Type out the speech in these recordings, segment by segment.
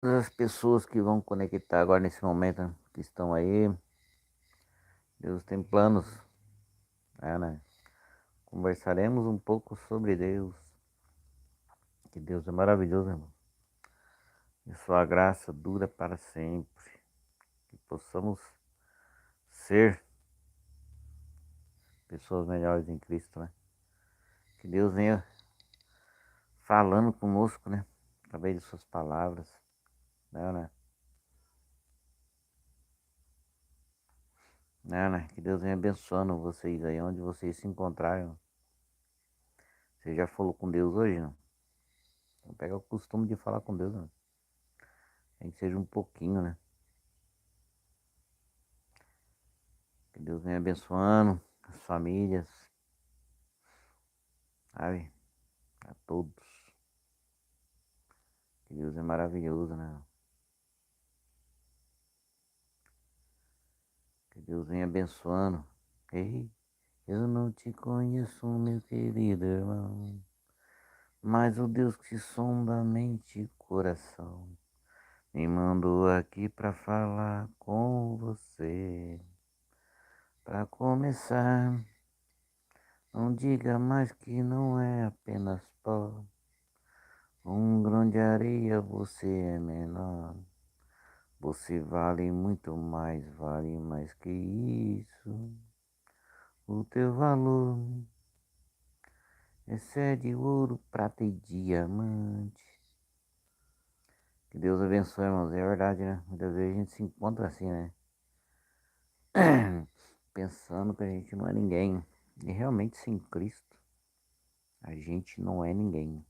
Todas as pessoas que vão conectar agora nesse momento, né, que estão aí, Deus tem planos, né? Conversaremos um pouco sobre Deus, que Deus é maravilhoso, irmão. E sua graça dura para sempre. Que possamos ser pessoas melhores em Cristo, né? Que Deus venha falando conosco, né? Através de suas palavras, né? Né? Que Deus venha abençoando vocês aí, onde vocês se encontrarem. Você já falou com Deus hoje, não? Não pega o costume de falar com Deus, não. Nem que seja um pouquinho, né? Que Deus venha abençoando as famílias, sabe? A todos. Que Deus é maravilhoso, né? Que Deus venha abençoando. Ei, eu não te conheço, meu querido irmão, mas o Deus que sonda a mente e coração me mandou aqui pra falar com você. Pra começar, não diga mais que não é apenas pó. Um grão de areia você é menor. Você vale mais que isso. O teu valor excede ouro, prata e diamante. Que Deus abençoe, irmãos. É verdade, né? Muitas vezes a gente se encontra assim, né? Pensando que a gente não é ninguém. E realmente, sem Cristo, a gente não é ninguém.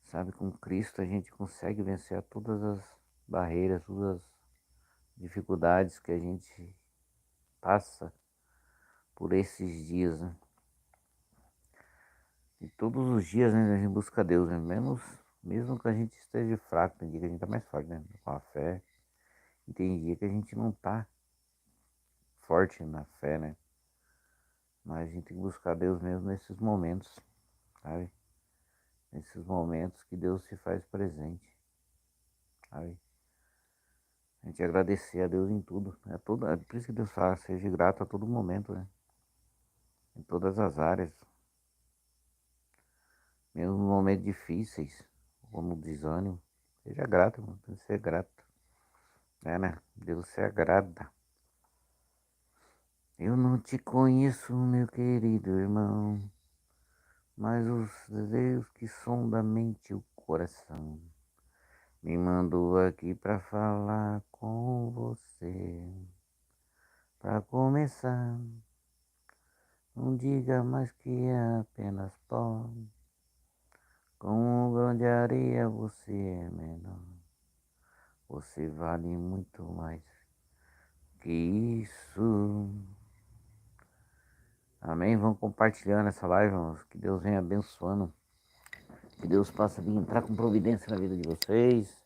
Sabe, com Cristo a gente consegue vencer todas as barreiras, todas as dificuldades que a gente passa por esses dias, né? E todos os dias, né, a gente busca Deus, né? Mesmo que a gente esteja fraco, tem dia que a gente tá mais forte, né? Com a fé. E tem dia que a gente não tá forte na fé, né? Mas a gente tem que buscar Deus mesmo nesses momentos, sabe? Nesses momentos que Deus se faz presente, sabe? A gente agradecer a Deus em tudo. É por isso que Deus fala, seja grato a todo momento, né? Em todas as áreas. Mesmo em momentos difíceis, como o desânimo. Seja grato, mano. Tem que ser grato. É, né? Deus se agrada. Eu não te conheço, meu querido irmão, mas os Deus que sonda a mente e o coração me mandou aqui pra falar com você. Pra começar, não diga mais que é apenas pó. Com um grão de areia você é menor. Você vale muito mais que isso. Amém? Vamos compartilhando essa live, irmãos. Que Deus venha abençoando. Que Deus possa vir entrar com providência na vida de vocês.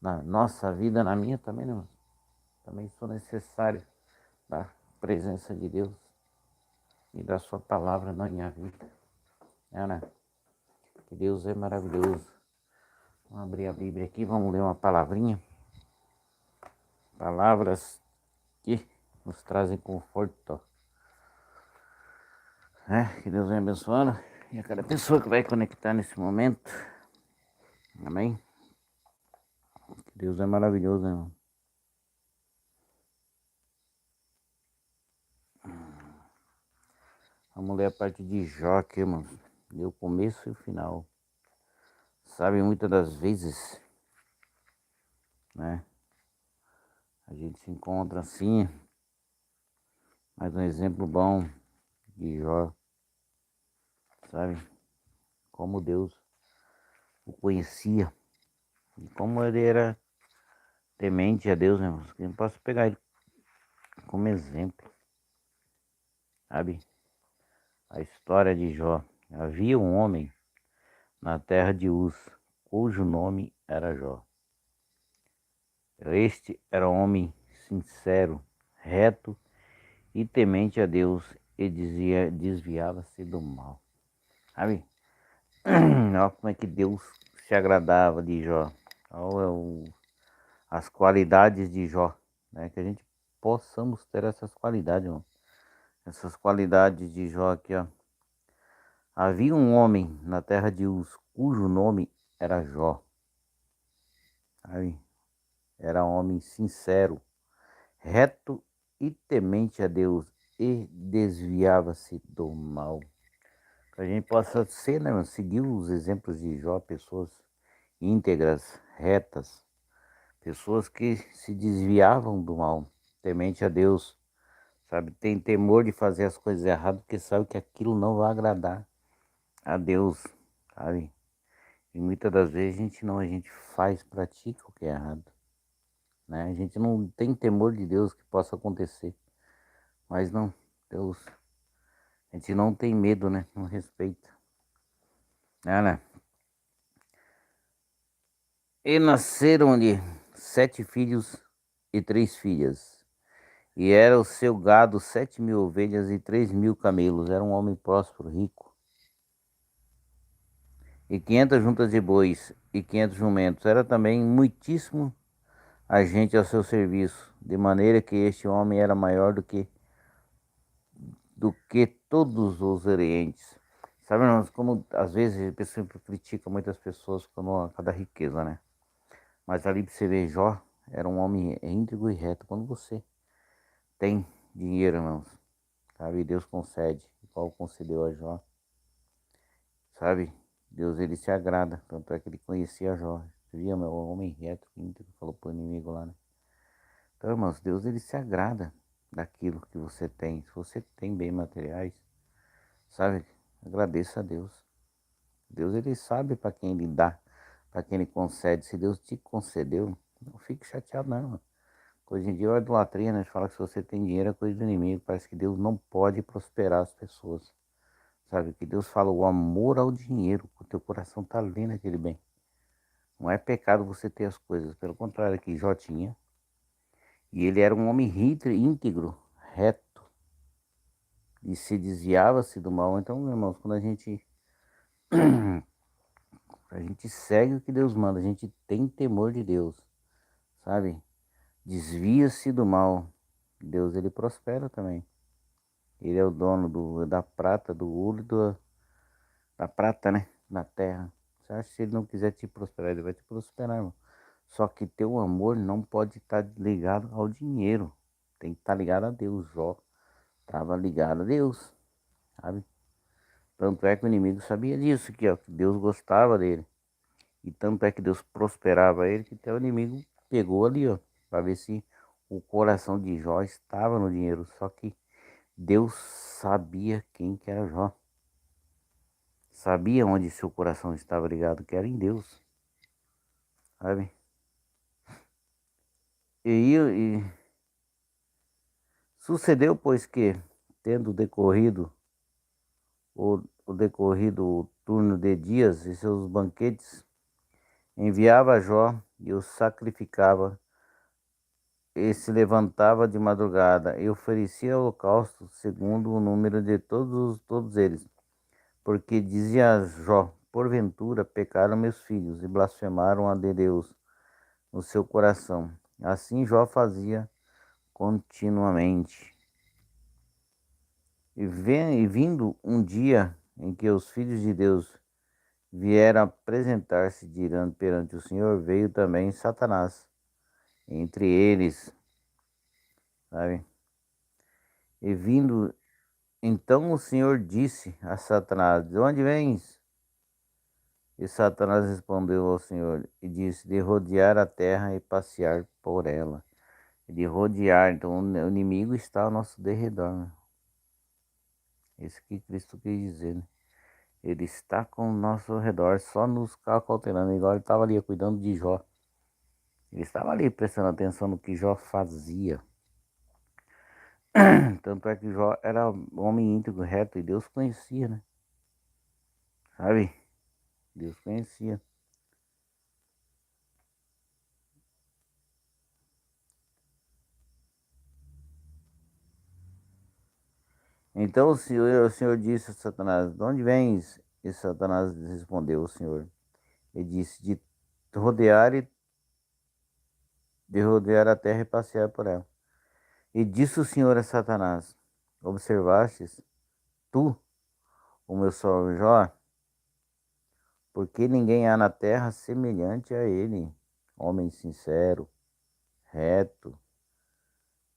Na nossa vida, na minha também, né, irmãos? Também sou necessário da presença de Deus e da sua palavra na minha vida. É, né? Que Deus é maravilhoso. Vamos abrir a Bíblia aqui, vamos ler uma palavrinha. Palavras que nos trazem conforto. Que Deus venha abençoando. E a cada pessoa que vai conectar nesse momento. Amém? Que Deus é maravilhoso, né, irmão? Vamos ler a parte de Jó aqui, irmãos. Ler o começo e o final. Sabe, muitas das vezes, né? A gente se encontra assim. Mais um exemplo bom de Jó. Sabe? Como Deus o conhecia. E como ele era temente a Deus, né, irmãos? Que eu não posso pegar ele como exemplo. Sabe? A história de Jó. Havia um homem na terra de Uz, cujo nome era Jó. Este era um homem sincero, reto e temente a Deus e desviava-se do mal. Sabe? Olha como é que Deus se agradava de Jó. Qual é as qualidades de Jó, né? Que a gente possamos ter essas qualidades, irmão. Essas qualidades de Jó aqui, ó. Havia um homem na terra de Uz, cujo nome era Jó. Sabe? Era um homem sincero, reto e temente a Deus, e desviava-se do mal. Que a gente possa ser, né, mano? Seguir os exemplos de Jó, pessoas íntegras, retas, pessoas que se desviavam do mal, temente a Deus, sabe? Tem temor de fazer as coisas erradas, porque sabe que aquilo não vai agradar a Deus, sabe? E muitas das vezes a gente faz, pratica o que é errado, né? A gente não tem temor de Deus que possa acontecer, mas não, Deus, a gente não tem medo, né? Não respeita, né? E nasceram-lhe 7 filhos e 3 filhas. E era o seu gado 7.000 ovelhas e 3.000 camelos. Era um homem próspero, rico. E 500 juntas de bois e 500 jumentos. Era também muitíssimo a gente ao seu serviço, de maneira que este homem era maior do que todos os orientes. Sabe, irmãos, como às vezes a pessoa critica muitas pessoas por cada riqueza, né? Mas ali pra você ver, Jó era um homem íntegro e reto. Quando você tem dinheiro, irmãos, sabe, Deus concede, igual concedeu a Jó, sabe? Deus, ele se agrada, tanto é que ele conhecia Jó. Você via, meu homem reto, íntegro, falou pro inimigo lá, né? Então, irmãos, Deus, ele se agrada daquilo que você tem. Se você tem bem materiais, sabe, agradeça a Deus. Deus, ele sabe para quem ele dá, para quem ele concede. Se Deus te concedeu, não fique chateado não, irmão. Hoje em dia é idolatria, né? A gente fala que se você tem dinheiro é coisa do inimigo. Parece que Deus não pode prosperar as pessoas. Sabe? Que Deus fala o amor ao dinheiro. O teu coração tá ali naquele bem. Não é pecado você ter as coisas. Pelo contrário, que Jó tinha. E ele era um homem íntegro, reto. E se desviava-se do mal. Então, irmãos, quando a gente segue o que Deus manda, a gente tem temor de Deus, sabe? Desvia-se do mal. Deus, ele prospera também. Ele é o dono da prata, do ouro e da prata, né? Na terra. Você acha que se ele não quiser te prosperar, ele vai te prosperar, irmão. Só que teu amor não pode estar ligado ao dinheiro. Tem que estar ligado a Deus. Jó estava ligado a Deus, sabe? Tanto é que o inimigo sabia disso, que, ó, que Deus gostava dele. E tanto é que Deus prosperava ele, que até o inimigo pegou ali, ó, para ver se o coração de Jó estava no dinheiro. Só que Deus sabia quem que era Jó. Sabia onde seu coração estava ligado, que era em Deus, sabe? E sucedeu, pois que, tendo decorrido o turno de dias e seus banquetes, enviava a Jó e o sacrificava, e se levantava de madrugada e oferecia holocausto segundo o número de todos eles. Porque dizia Jó: porventura pecaram meus filhos e blasfemaram a de Deus no seu coração. Assim Jó fazia continuamente. E vindo um dia em que os filhos de Deus vieram apresentar-se perante o Senhor, veio também Satanás entre eles, sabe? E vindo, então o Senhor disse a Satanás: de onde vens? E Satanás respondeu ao Senhor e disse: de rodear a terra e passear por ela. De rodear, então o inimigo está ao nosso derredor, né? Isso que Cristo quis dizer, né? Ele está com o nosso redor, só nos cautelando, igual ele estava ali cuidando de Jó. Ele estava ali prestando atenção no que Jó fazia. Tanto é que Jó era um homem íntegro, reto, e Deus conhecia, né? Sabe? Deus conhecia. Então o Senhor disse a Satanás: de onde vens? E Satanás respondeu ao Senhor. Ele disse: de rodear de rodear a terra e passear por ela. E disse o Senhor a Satanás: Observastes tu o meu servo Jó? Porque ninguém há na terra semelhante a ele, homem sincero, reto,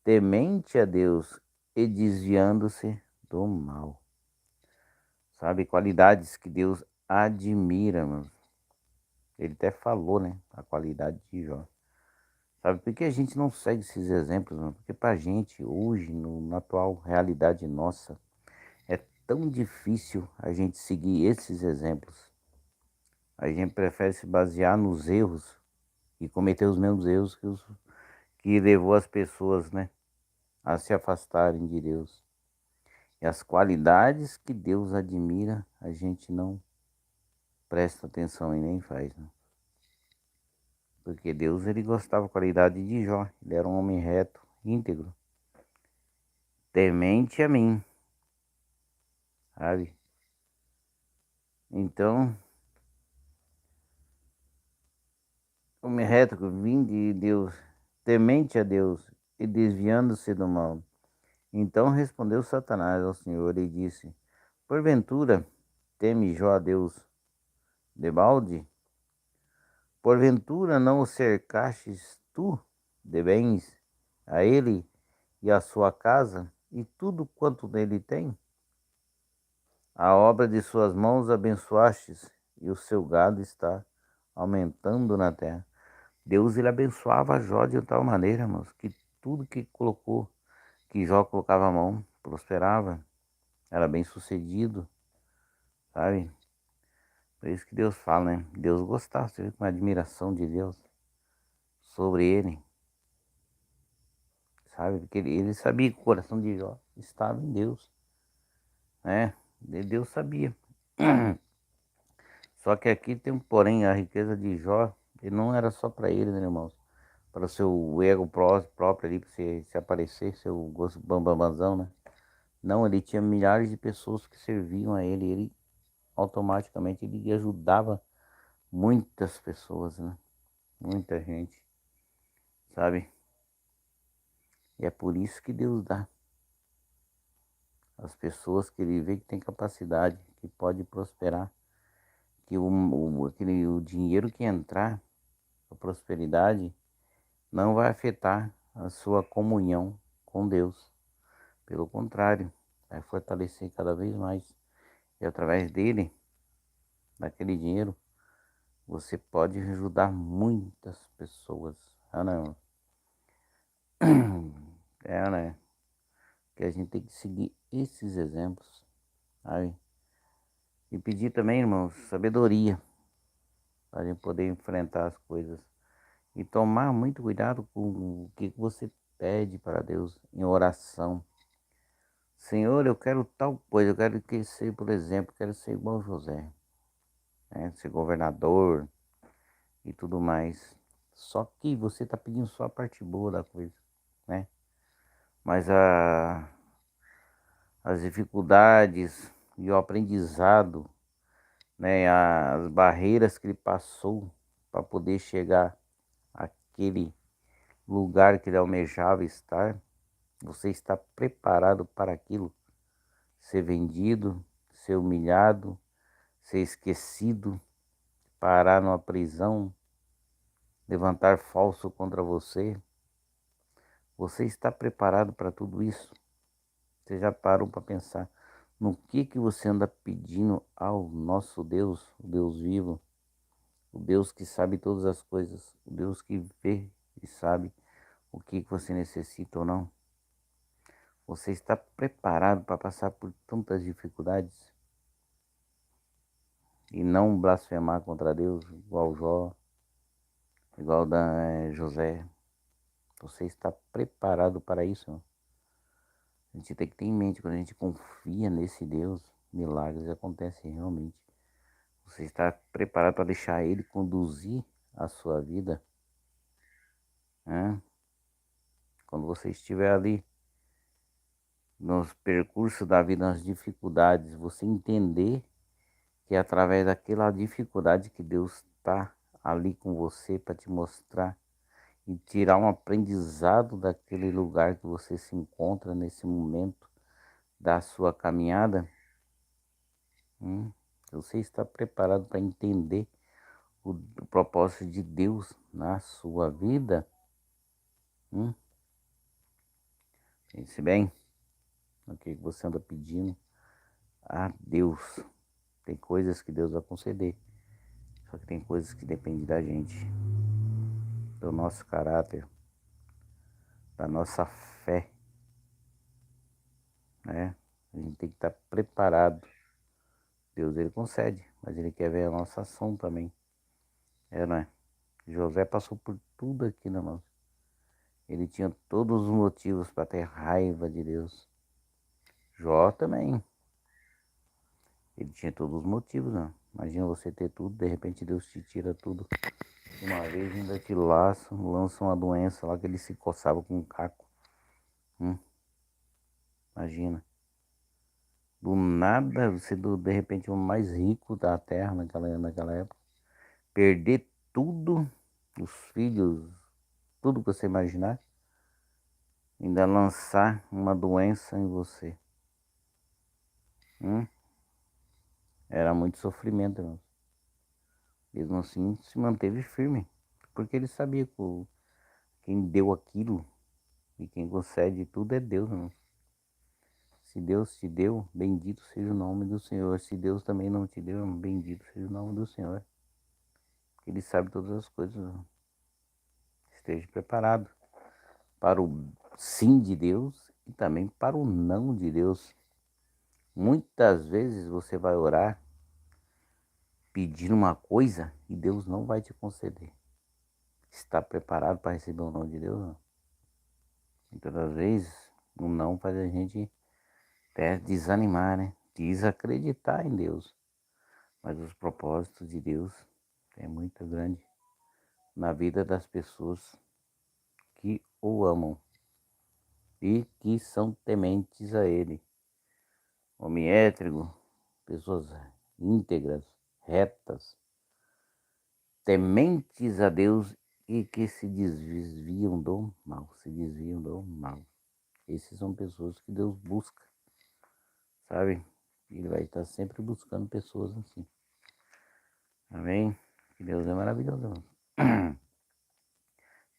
temente a Deus e desviando-se do mal. Sabe, qualidades que Deus admira, mano. Ele até falou, né, a qualidade de Jó. Sabe, por que a gente não segue esses exemplos, mano? Porque pra gente, hoje, na atual realidade nossa, é tão difícil a gente seguir esses exemplos. A gente prefere se basear nos erros e cometer os mesmos erros que levou as pessoas, né, a se afastarem de Deus. E as qualidades que Deus admira, a gente não presta atenção e nem faz, né? Porque Deus, ele gostava da qualidade de Jó. Ele era um homem reto, íntegro, temente a mim, sabe? Então, homem reto que vim de Deus, temente a Deus e desviando-se do mal. Então respondeu Satanás ao Senhor e disse: Porventura teme Jó a Deus debalde? Porventura não o cercastes tu de bens a ele e a sua casa e tudo quanto nele tem? A obra de suas mãos abençoastes e o seu gado está aumentando na terra. Deus, ele abençoava Jó de tal maneira, irmãos, que tudo que colocou, que Jó colocava a mão, prosperava, era bem sucedido, sabe? Por isso que Deus fala, né? Deus gostava, você vê com a admiração de Deus sobre ele, sabe? Porque ele sabia que o coração de Jó estava em Deus, né? Deus sabia. Só que aqui tem um porém, a riqueza de Jó, ele não era só para ele, né, irmãos? Para o seu ego próprio ali, para se aparecer, seu gosto bambambazão, né? Não, ele tinha milhares de pessoas que serviam a ele, ele automaticamente ele ajudava muitas pessoas, né? Muita gente, sabe? E é por isso que Deus dá as pessoas que ele vê que tem capacidade, que pode prosperar, que o dinheiro que entrar, a prosperidade, não vai afetar a sua comunhão com Deus. Pelo contrário, vai fortalecer cada vez mais. E através dele, daquele dinheiro, você pode ajudar muitas pessoas. Ah, não. É, né? Que a gente tem que seguir esses exemplos, sabe? E pedir também, irmãos, sabedoria para a gente poder enfrentar as coisas. E tomar muito cuidado com o que você pede para Deus em oração. Senhor, eu quero tal coisa, eu quero que ser, por exemplo, quero ser igual José, né? Ser governador e tudo mais. Só que você está pedindo só a parte boa da coisa, né? Mas as dificuldades e o aprendizado, né? As barreiras que ele passou para poder chegar àquele lugar que ele almejava estar, você está preparado para aquilo? Ser vendido, ser humilhado, ser esquecido, parar numa prisão, levantar falso contra você. Você está preparado para tudo isso? Você já parou para pensar no que você anda pedindo ao nosso Deus, o Deus vivo, o Deus que sabe todas as coisas, o Deus que vê e sabe o que você necessita ou não? Você está preparado para passar por tantas dificuldades e não blasfemar contra Deus, igual Jó, igual José? Você está preparado para isso? A gente tem que ter em mente, quando a gente confia nesse Deus, milagres acontecem realmente. Você está preparado para deixar Ele conduzir a sua vida, né? Quando você estiver ali nos percursos da vida, nas dificuldades, você entender que é através daquela dificuldade que Deus está ali com você para te mostrar e tirar um aprendizado daquele lugar que você se encontra nesse momento da sua caminhada? Hum? Você está preparado para entender o propósito de Deus na sua vida? Hum? Pense bem no que você anda pedindo a Deus. Tem coisas que Deus vai conceder, só que tem coisas que dependem da gente, do nosso caráter, da nossa fé, né? A gente tem que estar preparado. Deus, ele concede, mas ele quer ver a nossa ação também. Não é? José passou por tudo aqui na mão. Ele tinha todos os motivos para ter raiva de Deus. Jó também. Ele tinha todos os motivos, não. Imagina você ter tudo, de repente Deus te tira tudo de uma vez, ainda te lança uma doença lá que ele se coçava com um caco. Imagina. Do nada, você de repente o mais rico da terra naquela época. Perder tudo, os filhos, tudo que você imaginar. Ainda lançar uma doença em você. Era muito sofrimento, irmão. Mesmo assim, se manteve firme. Porque ele sabia que quem deu aquilo e quem concede tudo é Deus, irmão. Se Deus te deu, bendito seja o nome do Senhor. Se Deus também não te deu, bendito seja o nome do Senhor. Ele sabe todas as coisas, irmão. Esteja preparado para o sim de Deus e também para o não de Deus. Muitas vezes você vai orar pedindo uma coisa e Deus não vai te conceder. Está preparado para receber o não de Deus? Não? Muitas das vezes o não faz a gente até desanimar, né? Desacreditar em Deus. Mas os propósitos de Deus é muito grande na vida das pessoas que o amam e que são tementes a Ele. Homem hétero, pessoas íntegras, retas, tementes a Deus e que se desviam do mal, se desviam do mal. Esses são pessoas que Deus busca, sabe? Ele vai estar sempre buscando pessoas assim. Amém? Que Deus é maravilhoso, irmão.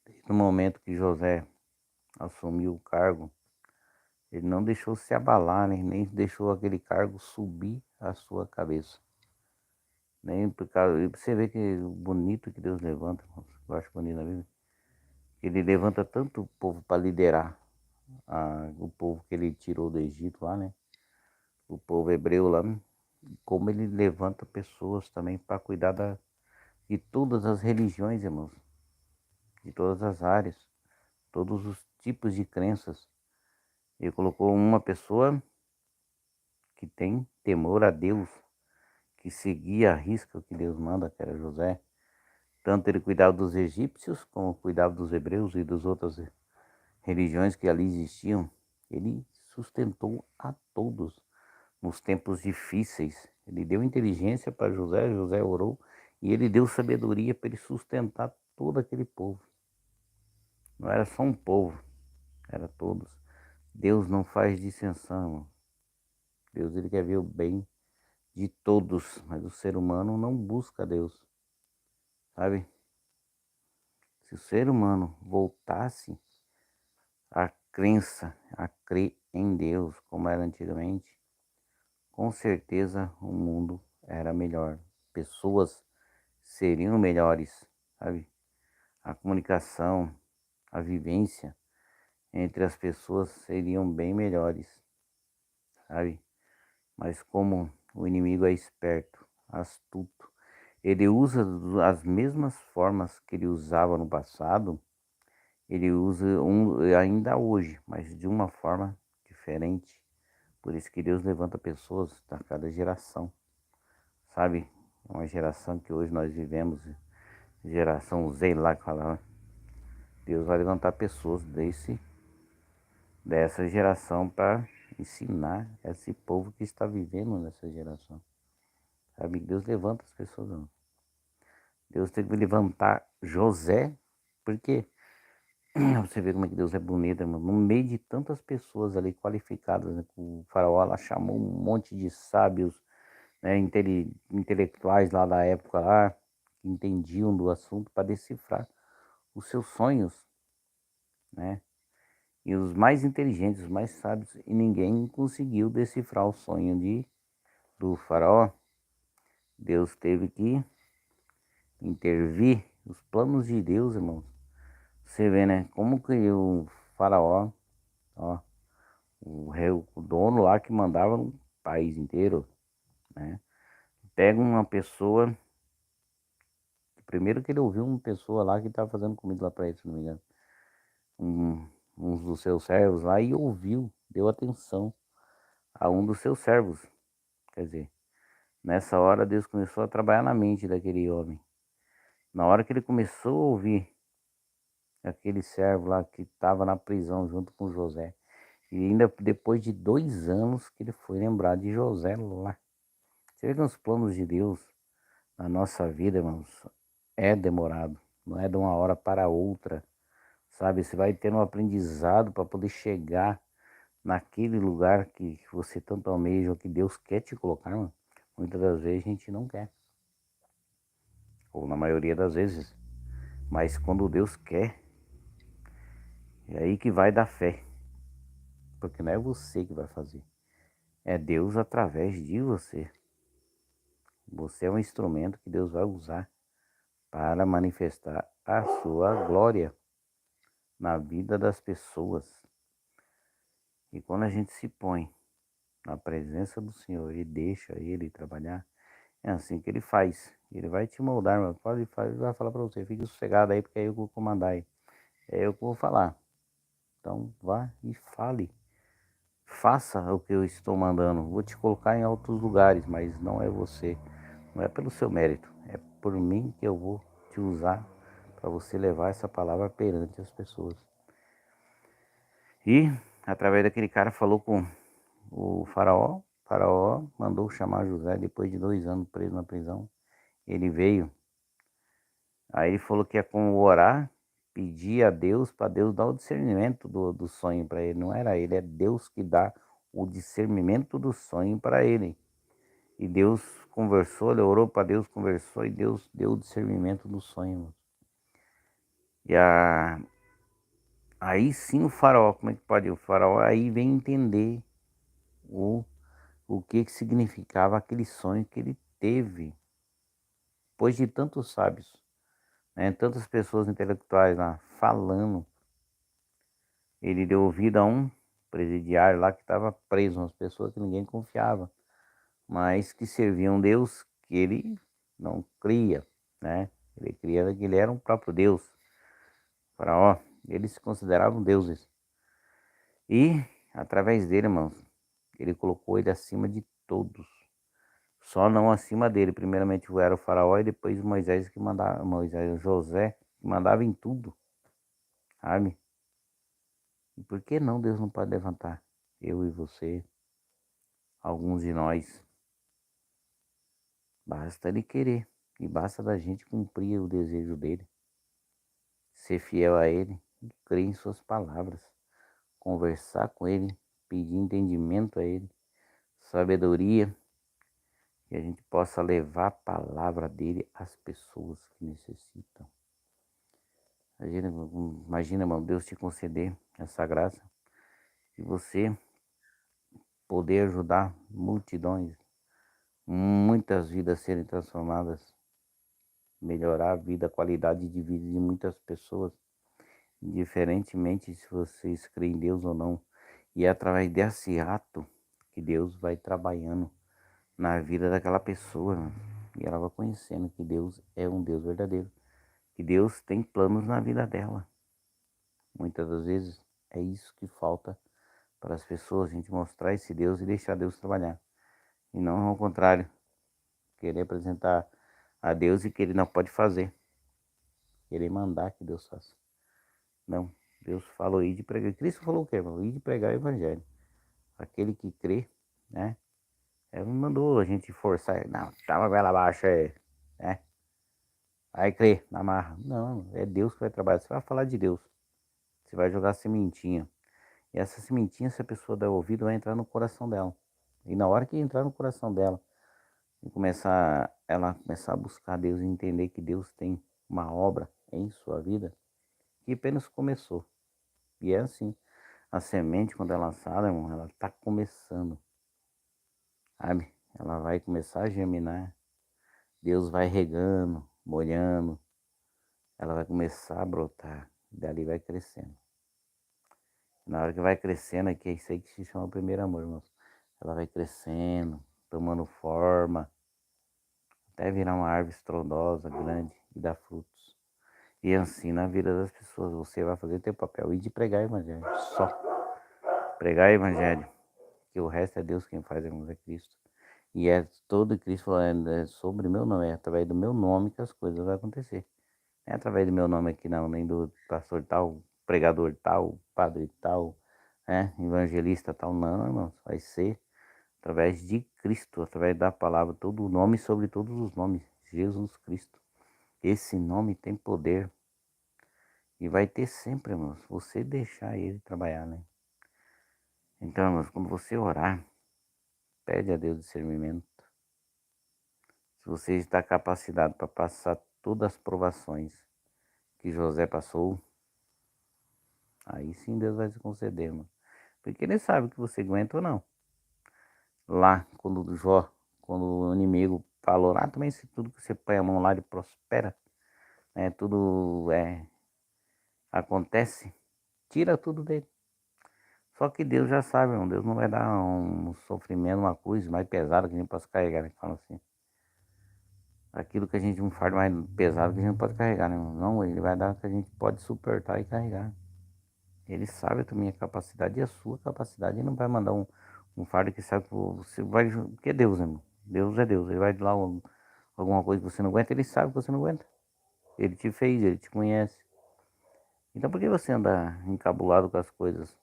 Desde o momento que José assumiu o cargo, ele não deixou se abalar, né? Nem deixou aquele cargo subir a sua cabeça. Nem por causa. E você vê que o bonito que Deus levanta, irmãos, eu acho bonito na Bíblia. Ele levanta tanto o povo para liderar o povo que ele tirou do Egito lá, né? O povo hebreu lá, né? Como ele levanta pessoas também para cuidar de todas as religiões, irmãos, de todas as áreas, todos os tipos de crenças. Ele colocou uma pessoa que tem temor a Deus, que seguia à risca o que Deus manda, que era José. Tanto ele cuidava dos egípcios, como cuidava dos hebreus e das outras religiões que ali existiam. Ele sustentou a todos nos tempos difíceis. Ele deu inteligência para José, José orou, e ele deu sabedoria para ele sustentar todo aquele povo. Não era só um povo, era todos. Deus não faz dissensão, irmão. Deus, ele quer ver o bem de todos, mas o ser humano não busca Deus, sabe? Se o ser humano voltasse a crença, a crer em Deus como era antigamente, com certeza o mundo era melhor. Pessoas seriam melhores, sabe? A comunicação, a vivência entre as pessoas seriam bem melhores, sabe? Mas como o inimigo é esperto, astuto, ele usa as mesmas formas que ele usava no passado, ele usa ainda hoje, mas de uma forma diferente. Por isso que Deus levanta pessoas a cada geração, sabe? Uma geração que hoje nós vivemos, geração Z lá que falava. Deus vai levantar pessoas dessa geração para ensinar esse povo que está vivendo nessa geração. Sabe? Deus levanta as pessoas. Não. Deus teve que levantar José, por quê? Você vê como é que Deus é bonito, irmão. No meio de tantas pessoas ali qualificadas, né? O faraó, ela chamou um monte de sábios, né? Intelectuais lá da época lá, que entendiam do assunto para decifrar os seus sonhos, né? E os mais inteligentes, os mais sábios, e ninguém conseguiu decifrar o sonho do faraó. Deus teve que intervir. Os planos de Deus, irmãos. Você vê, né? Como que o faraó, ó, o rei, o dono lá que mandava no país inteiro, né? Pega uma pessoa, primeiro que ele ouviu uma pessoa lá que estava fazendo comida lá para ele, se não me engano, um, um dos seus servos lá, e ouviu, deu atenção a um dos seus servos. Quer dizer, nessa hora Deus começou a trabalhar na mente daquele homem. Na hora que ele começou a ouvir aquele servo lá que estava na prisão junto com José, e ainda depois de 2 anos que ele foi lembrar de José lá. Você vê que os planos de Deus na nossa vida, irmãos, é demorado. Não é de uma hora para outra, sabe? Você vai ter um aprendizado para poder chegar naquele lugar que você tanto almeja, ou que Deus quer te colocar, irmão. Muitas das vezes a gente não quer, ou na maioria das vezes. Mas quando Deus quer, é aí que vai dar fé. Porque não é você que vai fazer, é Deus através de você. Você é um instrumento que Deus vai usar para manifestar a sua glória na vida das pessoas. E quando a gente se põe na presença do Senhor e deixa Ele trabalhar, é assim que Ele faz. Ele vai te moldar, mas pode fazer, ele vai falar para você, fique sossegado aí, porque é eu que vou comandar aí. É eu que vou falar. Então vá e fale. Faça o que eu estou mandando. Vou te colocar em altos lugares, mas não é você. Não é pelo seu mérito. É por mim que eu vou te usar para você levar essa palavra perante as pessoas. E através daquele cara falou com o faraó. O faraó mandou chamar José depois de 2 anos preso na prisão. Ele veio. Aí ele falou que ia como orar, pedir a Deus para Deus dar o discernimento do sonho para ele. Não era ele, é Deus que dá o discernimento do sonho para ele. E Deus conversou, ele orou para Deus, conversou e Deus deu o discernimento do sonho. E aí sim o faraó, como é que pode? O faraó aí vem entender o, o que significava aquele sonho que ele teve. Depois de tantos sábios, né, tantas pessoas intelectuais lá falando, ele deu ouvido a um presidiário lá que estava preso, umas pessoas que ninguém confiava, mas que serviam Deus que ele não cria, né? Ele cria que ele era um próprio Deus. Faraó, eles se consideravam deuses. E através dele, irmãos, ele colocou ele acima de todos. Só não acima dele. Primeiramente era o faraó e depois Moisés que mandava, Moisés, José, que mandava em tudo, sabe? E por que não Deus não pode levantar eu e você, alguns de nós? Basta ele querer e basta da gente cumprir o desejo dele, ser fiel a ele e crer em suas palavras, conversar com ele, pedir entendimento a ele, sabedoria, que a gente possa levar a palavra dele às pessoas que necessitam. Imagina, irmão, Deus te conceder essa graça e você poder ajudar multidões, muitas vidas serem transformadas, melhorar a vida, a qualidade de vida de muitas pessoas, indiferentemente se vocês creem em Deus ou não. E é através desse ato que Deus vai trabalhando na vida daquela pessoa, né? E ela vai conhecendo que Deus é um Deus verdadeiro, que Deus tem planos na vida dela. Muitas das vezes é isso que falta para as pessoas, a gente mostrar esse Deus e deixar Deus trabalhar. E não ao contrário, querer apresentar a Deus e que Ele não pode fazer. Querer mandar que Deus faça. Não, Deus falou ir de pregar. Cristo falou o quê, irmão? Ir de pregar o evangelho. Aquele que crê, né? Ele não mandou a gente forçar. Não, tá uma goela abaixo aí, né? Aí crê, na marra. Não, é Deus que vai trabalhar. Você vai falar de Deus. Você vai jogar sementinha. E essa sementinha, se a pessoa der ouvido, vai entrar no coração dela. E na hora que entrar no coração dela, e ela começar a buscar Deus e entender que Deus tem uma obra em sua vida, que apenas começou. E é assim, a semente, quando é lançada, irmão, ela tá começando, sabe? Ela vai começar a germinar. Deus vai regando, molhando, ela vai começar a brotar. Dali vai crescendo. Na hora que vai crescendo, é isso aí que se chama o primeiro amor, irmão. Ela vai crescendo, tomando forma, até virar uma árvore estrondosa, grande e dar frutos. E assim na vida das pessoas, você vai fazer teu papel e de pregar o evangelho, só pregar o evangelho, que o resto é Deus quem faz, irmãos, é Cristo. E é todo Cristo falando, é sobre meu nome, é através do meu nome que as coisas vão acontecer. Não é através do meu nome aqui não, nem do pastor tal, pregador tal, padre tal, evangelista tal, não, irmãos, vai ser através de Cristo, através da palavra, todo o nome sobre todos os nomes, Jesus Cristo. Esse nome tem poder e vai ter sempre, irmãos, você deixar ele trabalhar, né? Então, irmãos, quando você orar, pede a Deus discernimento. Se você está capacitado para passar todas as provações que José passou, aí sim Deus vai te conceder, irmão. Porque ele sabe que você aguenta ou não. Lá, quando o inimigo falou, lá também se tudo que você põe a mão lá ele prospera, né? Tudo acontece, tira tudo dele. Só que Deus já sabe, irmão, Deus não vai dar um sofrimento, uma coisa mais pesada que a gente possa carregar, né? Fala assim. Aquilo que a gente, um fardo mais pesado que a gente não pode carregar, né, irmão? Não, ele vai dar o que a gente pode suportar e carregar. Ele sabe também a capacidade e a sua capacidade. Ele não vai mandar um fardo que sabe que você vai. Porque é Deus, irmão. Deus é Deus. Ele vai lá alguma coisa que você não aguenta, ele sabe que você não aguenta. Ele te fez, ele te conhece. Então por que você anda encabulado com as coisas?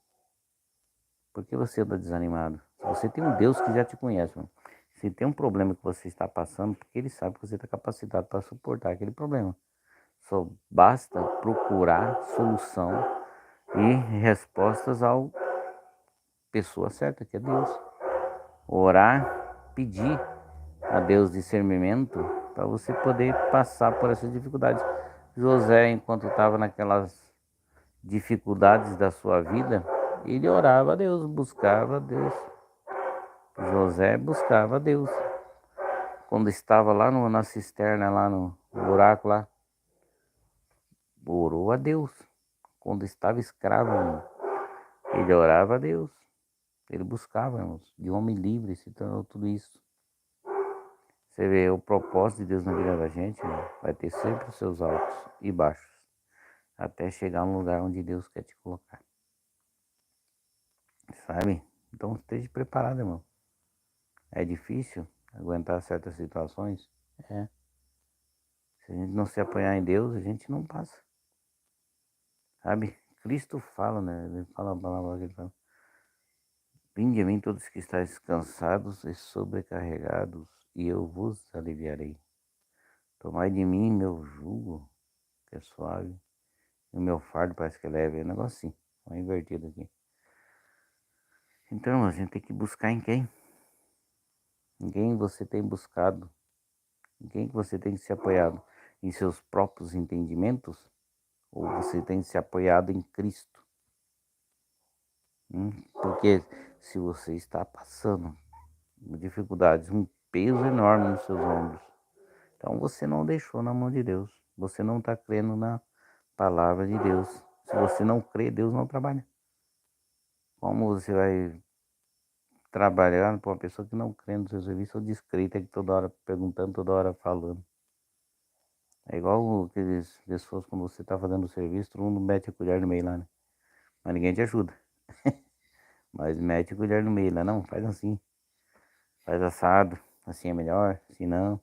Por que você anda desanimado? Se você tem um Deus que já te conhece, irmão. Se tem um problema que você está passando, porque ele sabe que você está capacitado para suportar aquele problema. Só basta procurar solução e respostas ao pessoa certa, que é Deus. Orar, pedir a Deus discernimento para você poder passar por essas dificuldades. José, enquanto estava naquelas dificuldades da sua vida, ele orava a Deus, buscava a Deus. José buscava a Deus. Quando estava lá na cisterna, lá no buraco lá, orou a Deus. Quando estava escravo, ele orava a Deus. Ele buscava, irmãos, de homem livre, se tornou tudo isso. Você vê, o propósito de Deus na vida da gente, irmão, vai ter sempre os seus altos e baixos, até chegar no lugar onde Deus quer te colocar. Sabe? Então esteja preparado, irmão. É difícil aguentar certas situações? É. Se a gente não se apoiar em Deus, a gente não passa. Sabe? Cristo fala, né? Ele fala a palavra que ele fala. Vinde a mim todos que estáis cansados e sobrecarregados, e eu vos aliviarei. Tomai de mim meu jugo, que é suave, e o meu fardo parece que é leve. É um negócio assim, é invertido aqui. Então, a gente tem que buscar em quem? Em quem você tem buscado? Em quem que você tem se apoiado? Em seus próprios entendimentos? Ou você tem se apoiado em Cristo? Porque se você está passando dificuldades, um peso enorme nos seus ombros, então você não deixou na mão de Deus. Você não está crendo na palavra de Deus. Se você não crê, Deus não trabalha. Como você vai trabalhar para uma pessoa que não crê no seu serviço ou descrente, que toda hora perguntando, toda hora falando? É igual aqueles pessoas quando você está fazendo o serviço, todo mundo mete a colher no meio lá, né? Mas ninguém te ajuda. Mas mete a colher no meio lá, não, faz assim, faz assado, assim é melhor, assim não.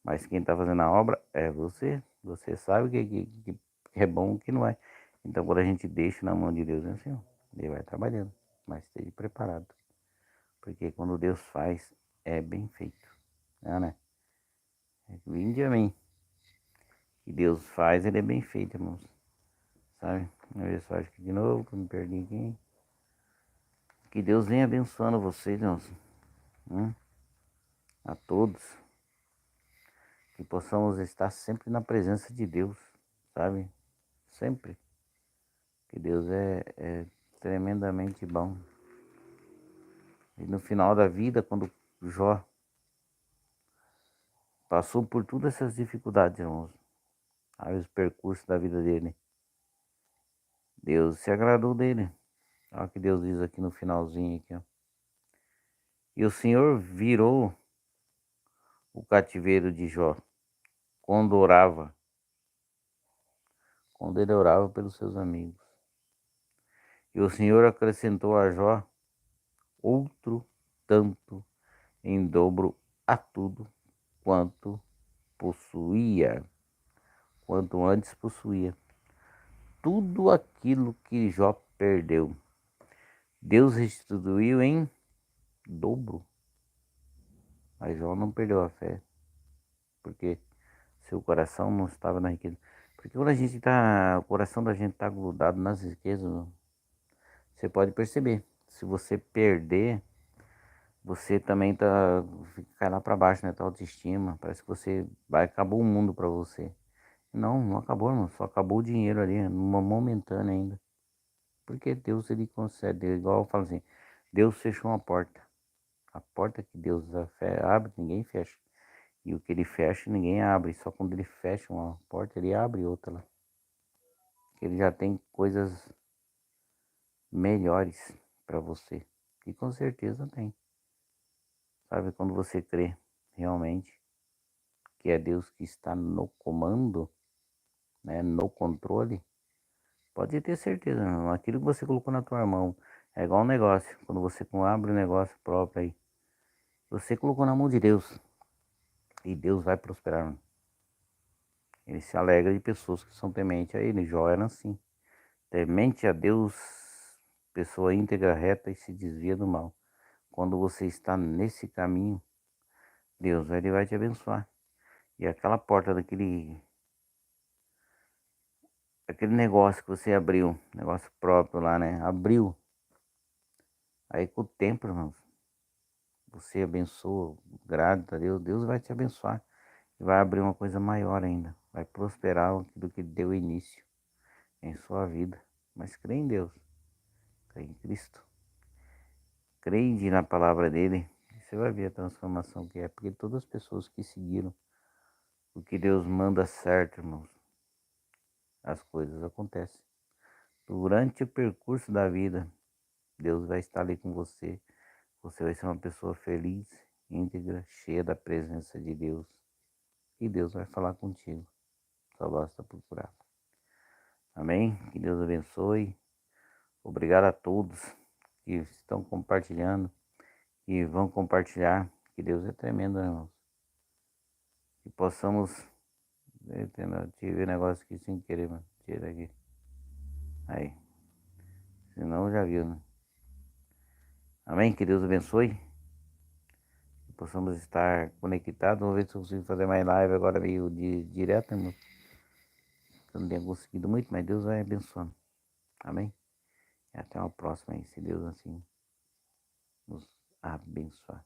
Mas quem está fazendo a obra é você. Você sabe que é bom e que não é. Então quando a gente deixa na mão de Deus, é assim, ó, ele vai trabalhando. Mas esteja preparado. Porque quando Deus faz, é bem feito. Né? Vinde a mim. Que Deus faz, ele é bem feito, irmãos. sabe? Vamos ver se eu acho aqui de novo, que eu me perdi aqui. Que Deus venha abençoando vocês, irmãos. A todos. Que possamos estar sempre na presença de Deus, sabe? Sempre. Que Deus é tremendamente bom. E no final da vida, quando Jó passou por todas essas dificuldades, irmãos, aí os percursos da vida dele, Deus se agradou dele. Olha o que Deus diz aqui no finalzinho aqui, ó. E o Senhor virou o cativeiro de Jó quando orava, quando ele orava pelos seus amigos. E o Senhor acrescentou a Jó outro tanto em dobro a tudo quanto possuía, quanto antes possuía. Tudo aquilo que Jó perdeu, Deus restituiu em dobro. Mas Jó não perdeu a fé, porque seu coração não estava na riqueza. Porque quando a gente tá, o coração da gente está grudado nas riquezas, você pode perceber. Se você perder, você também cai lá para baixo, né? Tá autoestima. Parece que você vai acabou o mundo para você. Não acabou, irmão. Só acabou o dinheiro ali, numa momentânea ainda. Porque Deus ele concede, igual eu falo assim, Deus fechou uma porta. A porta que Deus abre, ninguém fecha. E o que ele fecha, ninguém abre. Só quando ele fecha uma porta, ele abre outra lá. Ele já tem coisas melhores para você. E com certeza tem. Sabe, quando você crê realmente que é Deus que está no comando, né, no controle, pode ter certeza, irmão, aquilo que você colocou na tua mão é igual um negócio. Quando você abre um negócio próprio aí, você colocou na mão de Deus e Deus vai prosperar, irmão. Ele se alegra de pessoas que são tementes a Ele. Jó era assim, temente a Deus, pessoa íntegra, reta e se desvia do mal. Quando você está nesse caminho, Deus ele vai te abençoar. E aquela porta aquele negócio que você abriu, negócio próprio lá, né? Abriu. Aí com o tempo, irmãos, você abençoa, graças a Deus, Deus vai te abençoar. E vai abrir uma coisa maior ainda. Vai prosperar aquilo que deu início em sua vida. Mas crê em Deus, crê em Cristo. Crê na palavra dele. E você vai ver a transformação que é. Porque todas as pessoas que seguiram o que Deus manda certo, irmãos, as coisas acontecem. Durante o percurso da vida, Deus vai estar ali com você. Você vai ser uma pessoa feliz, íntegra, cheia da presença de Deus. E Deus vai falar contigo. Só basta procurar. Amém? Que Deus abençoe. Obrigado a todos que estão compartilhando e vão compartilhar. Que Deus é tremendo, né, irmãos? Que possamos. Tive um negócio aqui sem querer, mano. Tira aqui. Aí. Senão já viu, né? Amém? Que Deus abençoe. Que possamos estar conectados. Vamos ver se eu consigo fazer mais live agora meio direto, irmão. Eu não tenho conseguido muito, mas Deus vai abençoando. Amém? E até uma próxima aí, se Deus assim nos abençoar.